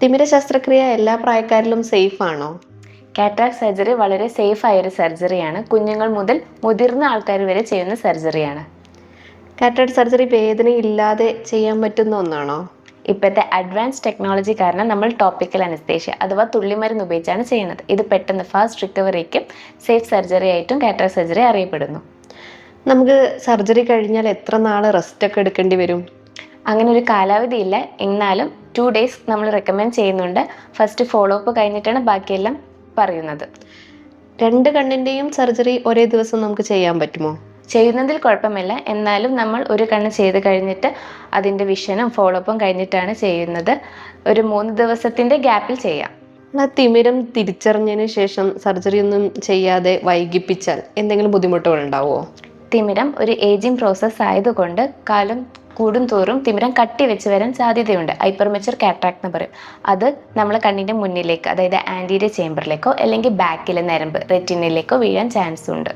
തിമിര ശസ്ത്രക്രിയ എല്ലാ പ്രായക്കാരിലും സേഫ് ആണോ? കാറ്ററാക്ട് സർജറി വളരെ സേഫ് ആയൊരു സർജറിയാണ്. കുഞ്ഞുങ്ങൾ മുതൽ മുതിർന്ന ആൾക്കാർ വരെ ചെയ്യുന്ന സർജറിയാണ്. കാറ്ററാക്ട് സർജറി വേദനയില്ലാതെ ചെയ്യാൻ പറ്റുന്ന ഒന്നാണോ? ഇപ്പോഴത്തെ അഡ്വാൻസ് ടെക്നോളജി കാരണം നമ്മൾ ടോപ്പിക്കൽ അനസ്തേഷ്യ അഥവാ തുള്ളിമരുന്ന് ഉപയോഗിച്ചാണ് ചെയ്യുന്നത്. ഇത് പെട്ടെന്ന് ഫാസ്റ്റ് റിക്കവറിക്കും സേഫ് സർജറി ആയിട്ടും കാറ്ററാക്ട് സർജറി അറിയപ്പെടുന്നു. നമുക്ക് സർജറി കഴിഞ്ഞാൽ എത്ര നാൾ റെസ്റ്റ് ഒക്കെ എടുക്കേണ്ടി വരും? അങ്ങനെ ഒരു കാലാവധി ഇല്ല. എന്നാലും 2 days നമ്മൾ റെക്കമെൻഡ് ചെയ്യുന്നുണ്ട്. ഫസ്റ്റ് ഫോളോ അപ്പ് കഴിഞ്ഞിട്ടാണ് ബാക്കിയെല്ലാം പറയുന്നത്. 2 കണ്ണിൻ്റെയും സർജറി ഒരേ ദിവസം നമുക്ക് ചെയ്യാൻ പറ്റുമോ? ചെയ്യുന്നതിൽ കുഴപ്പമില്ല. എന്നാലും നമ്മൾ ഒരു കണ്ണ് ചെയ്ത് കഴിഞ്ഞിട്ട് അതിൻ്റെ വിഷനും ഫോളോ അപ്പും കഴിഞ്ഞിട്ടാണ് ചെയ്യുന്നത്. ഒരു 3 ദിവസത്തിൻ്റെ ഗ്യാപ്പിൽ ചെയ്യാം. തിമിരം തിരിച്ചറിഞ്ഞതിന് ശേഷം സർജറി ഒന്നും ചെയ്യാതെ വൈകിപ്പിച്ചാൽ എന്തെങ്കിലും ബുദ്ധിമുട്ടുകൾ ഉണ്ടാവുമോ? തിമിരം ഒരു ഏജിങ് പ്രോസസ്സ് ആയതുകൊണ്ട് കാലം കൂടുന്തോറും തിമിരം കട്ടി വെച്ച് വരാൻ സാധ്യതയുണ്ട്. ഹൈപ്പർമെച്ചർ കാറ്ററാക്ട് എന്ന് പറയും. അത് നമ്മൾ കണ്ണിൻ്റെ മുന്നിലേക്ക്, അതായത് ആൻറ്റീരിയർ ചേമ്പറിലേക്കോ അല്ലെങ്കിൽ ബാക്കിലെ നരമ്പ് റെറ്റിനയിലേക്കോ വീഴാൻ ചാൻസ് ഉണ്ട്.